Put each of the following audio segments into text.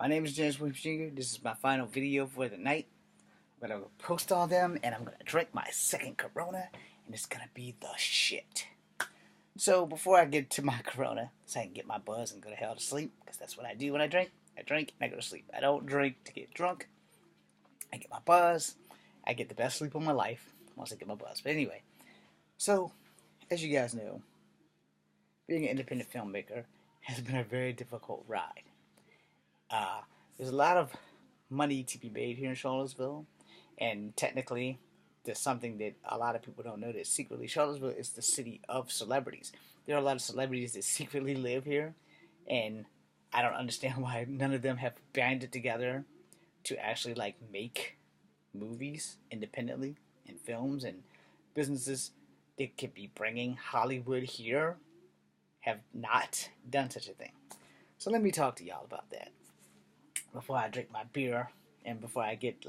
My name is James Williams Jr. This is my final video for the night. I'm gonna post all them and I'm gonna drink my second Corona and it's gonna be the shit. So before I get to my Corona, so I can get my buzz and go to hell to sleep, because that's what I do when I drink. I drink and I go to sleep. I don't drink to get drunk. I get my buzz. I get the best sleep of my life once I get my buzz. But anyway, so as you guys know, being an independent filmmaker has been a very difficult ride. There's a lot of money to be made here in Charlottesville, and technically, there's something that a lot of people don't know, that secretly Charlottesville is the city of celebrities. There are a lot of celebrities that secretly live here, and I don't understand why none of them have banded together to actually make movies independently and films and businesses that could be bringing Hollywood here have not done such a thing. So let me talk to y'all about that before I drink my beer and before I get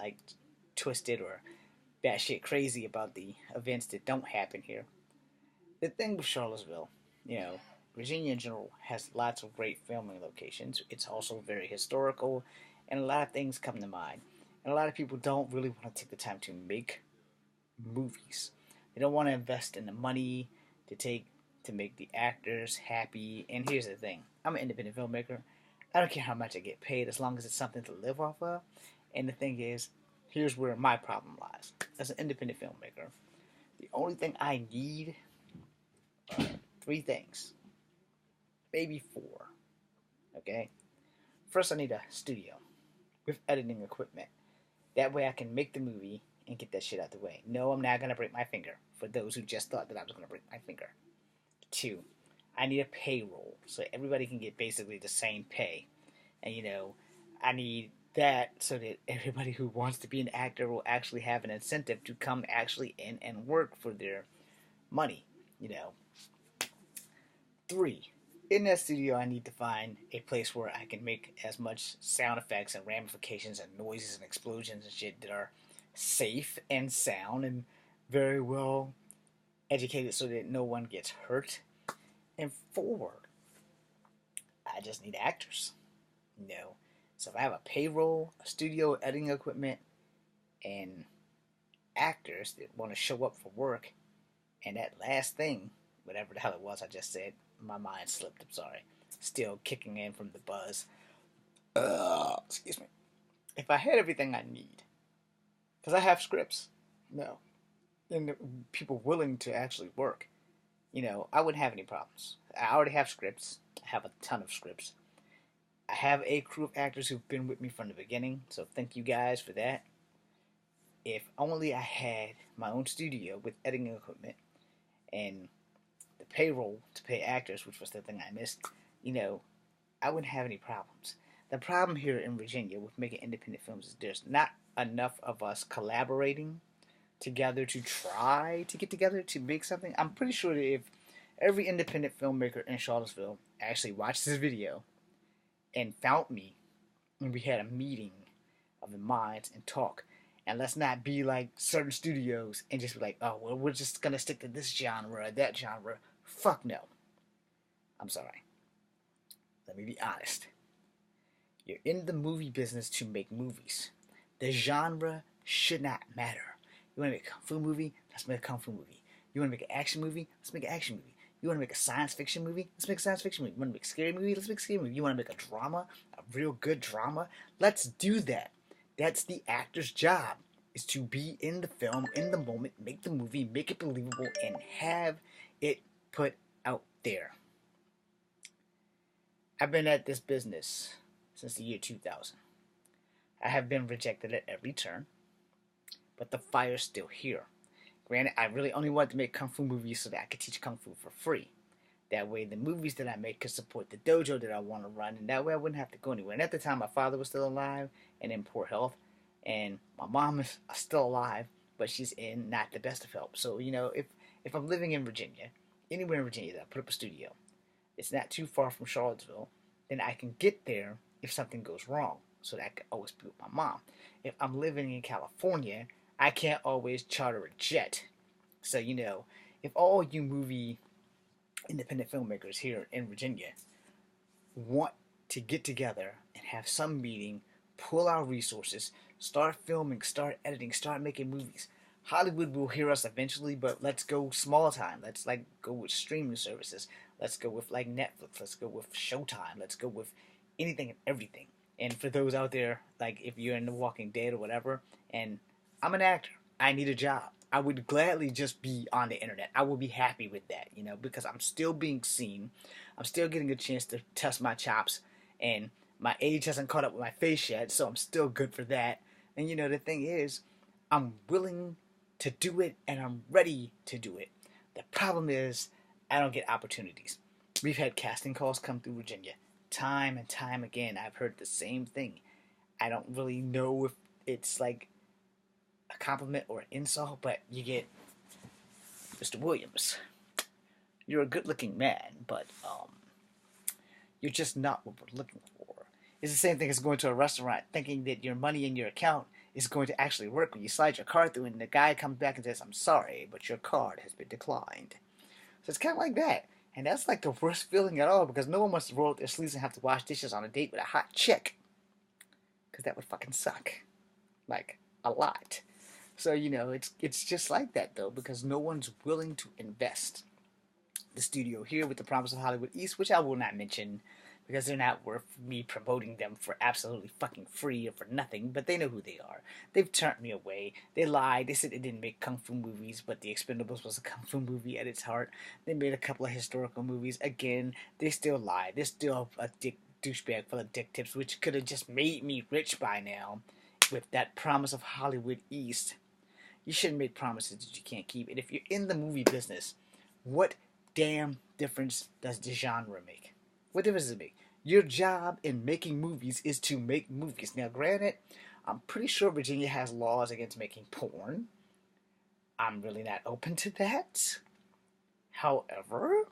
twisted or batshit crazy about the events that don't happen here. The thing with Charlottesville, Virginia in general has lots of great filming locations. It's also very historical, and a lot of things come to mind. And a lot of people don't really want to take the time to make movies. They don't want to invest in the money to make the actors happy. And here's the thing: I'm an independent filmmaker. I don't care how much I get paid as long as it's something to live off of. And the thing is, here's where my problem lies. As an independent filmmaker, the only thing I need are three things. Maybe four. Okay? First, I need a studio with editing equipment. That way I can make the movie and get that shit out the way. No, I'm not going to break my finger, for those who just thought that I was going to break my finger. Two, I need a payroll so everybody can get basically the same pay. And, I need that so that everybody who wants to be an actor will actually have an incentive to come actually in and work for their money. Three, in that studio, I need to find a place where I can make as much sound effects and ramifications and noises and explosions and shit that are safe and sound and very well educated so that no one gets hurt. And four, I just need actors. So if I have a payroll, a studio, editing equipment, and actors that want to show up for work, and that last thing, whatever the hell it was I just said, my mind slipped, I'm sorry. Still kicking in from the buzz. Excuse me. If I had everything I need, because I have scripts, and people willing to actually work, I wouldn't have any problems. I already have scripts. I have a ton of scripts. I have a crew of actors who've been with me from the beginning, so thank you guys for that. If only I had my own studio with editing equipment and the payroll to pay actors, which was the thing I missed, I wouldn't have any problems. The problem here in Virginia with making independent films is there's not enough of us collaborating together to try to get together to make something. I'm pretty sure that if every independent filmmaker in Charlottesville actually watched this video and found me and we had a meeting of the minds and talk, and let's not be like certain studios and just be like, oh, well, we're just going to stick to this genre or that genre. Fuck no. I'm sorry. Let me be honest. You're in the movie business to make movies. The genre should not matter. You want to make a kung fu movie? Let's make a kung fu movie. You want to make an action movie? Let's make an action movie. You want to make a science fiction movie? Let's make a science fiction movie. You want to make a scary movie? Let's make a scary movie. You want to make a drama? A real good drama? Let's do that. That's the actor's job, is to be in the film, in the moment, make the movie, make it believable, and have it put out there. I've been at this business since the year 2000. I have been rejected at every turn, but the fire's still here. Granted, I really only wanted to make kung fu movies so that I could teach kung fu for free. That way, the movies that I make could support the dojo that I want to run, and that way I wouldn't have to go anywhere. And at the time, my father was still alive and in poor health, and my mom is still alive, but she's in not the best of health. So, if I'm living in Virginia, anywhere in Virginia that I put up a studio, it's not too far from Charlottesville, then I can get there if something goes wrong, so that I can always be with my mom. If I'm living in California, I can't always charter a jet. So, if all you movie independent filmmakers here in Virginia want to get together and have some meeting, pull our resources, start filming, start editing, start making movies. Hollywood will hear us eventually, but let's go small time. Let's like go with streaming services. Let's go with like Netflix. Let's go with Showtime. Let's go with anything and everything. And for those out there, like if you're in The Walking Dead or whatever, and I'm an actor, I need a job. I would gladly just be on the internet. I would be happy with that, because I'm still being seen. I'm still getting a chance to test my chops, and my age hasn't caught up with my face yet, so I'm still good for that. And the thing is, I'm willing to do it and I'm ready to do it. The problem is, I don't get opportunities. We've had casting calls come through Virginia time and time again. I've heard the same thing. I don't really know if it's like a compliment or an insult, but you get, Mr. Williams, you're a good-looking man, but you're just not what we're looking for. It's the same thing as going to a restaurant thinking that your money in your account is going to actually work when you slide your card through and the guy comes back and says, I'm sorry, but your card has been declined. So it's kind of like that. And that's like the worst feeling at all, because no one wants to roll up their sleeves and have to wash dishes on a date with a hot chick. Because that would fucking suck. Like, a lot. So, it's just like that, though, because no one's willing to invest. The studio here with the Promise of Hollywood East, which I will not mention, because they're not worth me promoting them for absolutely fucking free or for nothing, but they know who they are. They've turned me away. They lied. They said they didn't make kung fu movies, but The Expendables was a kung fu movie at its heart. They made a couple of historical movies. Again, they still lied. They're still a douchebag full of dick tips, which could have just made me rich by now with that Promise of Hollywood East. You shouldn't make promises that you can't keep. And if you're in the movie business, what damn difference does the genre make? What difference does it make? Your job in making movies is to make movies. Now, granted, I'm pretty sure Virginia has laws against making porn. I'm really not open to that. However,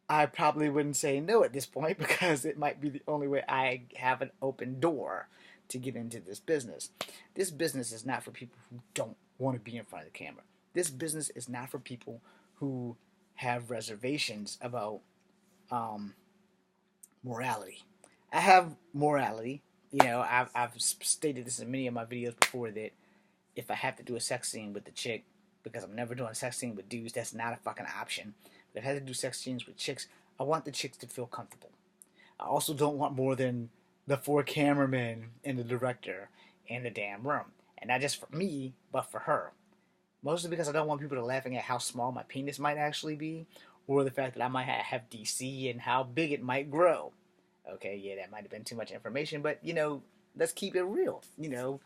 I probably wouldn't say no at this point, because it might be the only way I have an open door to get into this business. This business is not for people who don't want to be in front of the camera. This business is not for people who have reservations about morality. I have morality. I've stated this in many of my videos before, that if I have to do a sex scene with the chick, because I'm never doing a sex scene with dudes, that's not a fucking option. But if I have to do sex scenes with chicks, I want the chicks to feel comfortable. I also don't want more than the 4 cameramen and the director in the damn room. And not just for me, but for her. Mostly because I don't want people to laughing at how small my penis might actually be, or the fact that I might have DC and how big it might grow. Okay, yeah, that might have been too much information, but, let's keep it real. You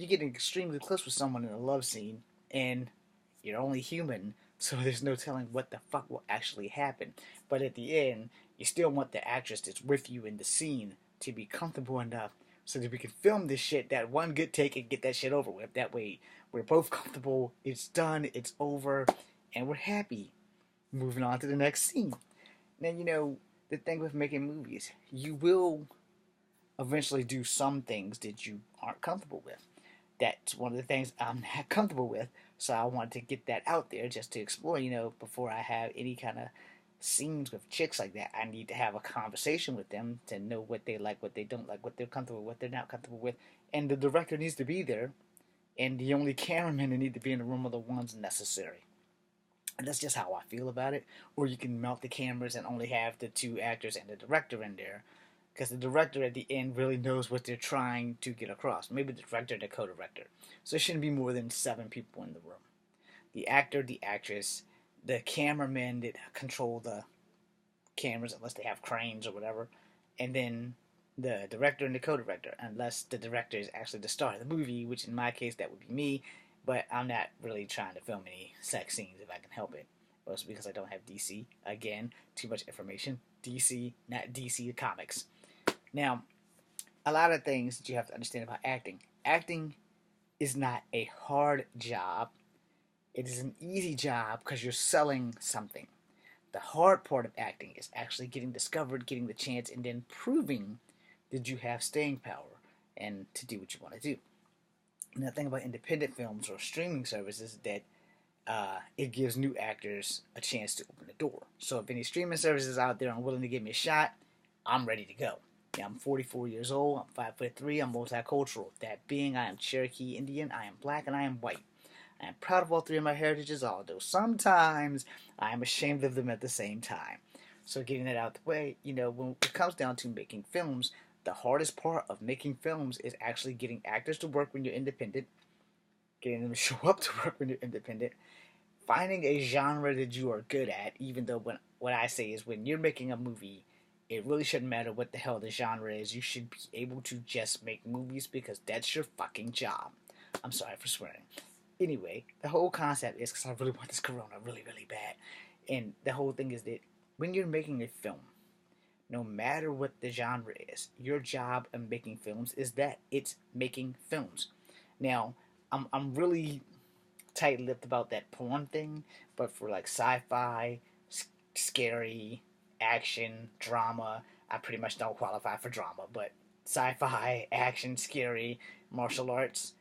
get extremely close with someone in a love scene, and you're only human, so there's no telling what the fuck will actually happen. But at the end, you still want the actress that's with you in the scene to be comfortable enough so that we can film this shit, that one good take, and get that shit over with. That way, we're both comfortable, it's done, it's over, and we're happy. Moving on to the next scene. Now, the thing with making movies, you will eventually do some things that you aren't comfortable with. That's one of the things I'm not comfortable with, so I wanted to get that out there just to explore, before I have any kind of scenes with chicks like that. I need to have a conversation with them to know what they like, what they don't like, what they're comfortable with, what they're not comfortable with, and the director needs to be there, and the only cameramen that need to be in the room are the ones necessary. And that's just how I feel about it. Or you can mount the cameras and only have the 2 actors and the director in there, because the director at the end really knows what they're trying to get across. Maybe the director and the co-director. So it shouldn't be more than 7 people in the room. The actor, the actress, the cameramen that control the cameras, unless they have cranes or whatever, and then the director and the co-director, unless the director is actually the star of the movie, which in my case that would be me. But I'm not really trying to film any sex scenes if I can help it. Mostly because I don't have DC. Again, too much information. DC, not DC Comics. Now, a lot of things that you have to understand about acting. Acting is not a hard job. It is an easy job because you're selling something. The hard part of acting is actually getting discovered, getting the chance, and then proving that you have staying power and to do what you want to do. And the thing about independent films or streaming services is that it gives new actors a chance to open the door. So if any streaming services out there are willing to give me a shot, I'm ready to go. Yeah, I'm 44 years old. I'm 5'3". I'm multicultural. That being, I am Cherokee Indian, I am black, and I am white. I am proud of all three of my heritages, although sometimes I am ashamed of them at the same time. So getting that out the way, when it comes down to making films, the hardest part of making films is actually getting actors to work when you're independent, getting them to show up to work when you're independent, finding a genre that you are good at, even though what I say is when you're making a movie, it really shouldn't matter what the hell the genre is. You should be able to just make movies because that's your fucking job. I'm sorry for swearing. Anyway, the whole concept is because I really want this corona really, really bad. And the whole thing is that when you're making a film, no matter what the genre is, your job in making films is that it's making films. Now, I'm really tight-lipped about that porn thing, but for like sci-fi, scary, action, drama, I pretty much don't qualify for drama, but sci-fi, action, scary, martial arts,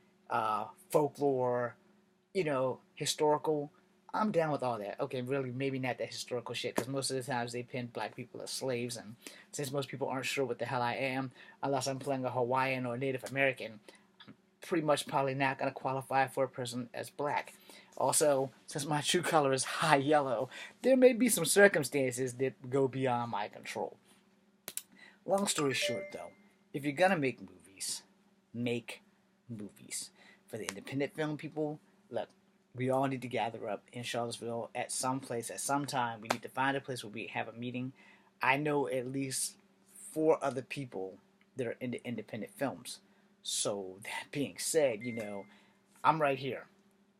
folklore, historical. I'm down with all that. Okay, really, maybe not that historical shit, because most of the times they pin black people as slaves, and since most people aren't sure what the hell I am, unless I'm playing a Hawaiian or Native American, pretty much probably not going to qualify for a person as black. Also, since my true color is high yellow, there may be some circumstances that go beyond my control. Long story short, though, if you're going to make movies, make movies. For the independent film people, look, we all need to gather up in Charlottesville at some place at some time. We need to find a place where we have a meeting. I know at least 4 other people that are into independent films. So that being said, I'm right here.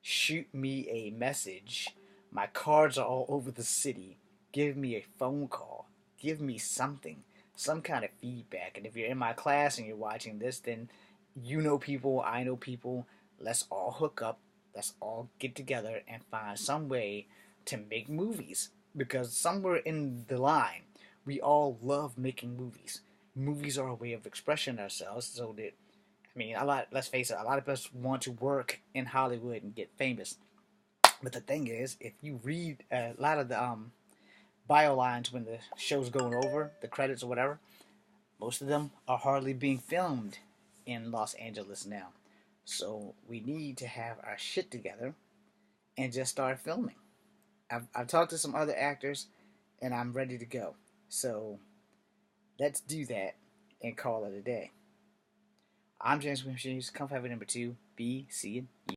Shoot me a message. My cards are all over the city. Give me a phone call. Give me something, some kind of feedback. And if you're in my class and you're watching this, then you know people, I know people. Let's all hook up. Let's all get together and find some way to make movies. Because somewhere in the line, we all love making movies. Movies are a way of expressing ourselves, so that let's face it, a lot of us want to work in Hollywood and get famous. But the thing is, if you read a lot of the bio lines when the show's going over, the credits or whatever, most of them are hardly being filmed in Los Angeles now. So we need to have our shit together and just start filming. I've talked to some other actors, and I'm ready to go. So let's do that and call it a day. I'm James Williams. Come five number 2. B, C, and E.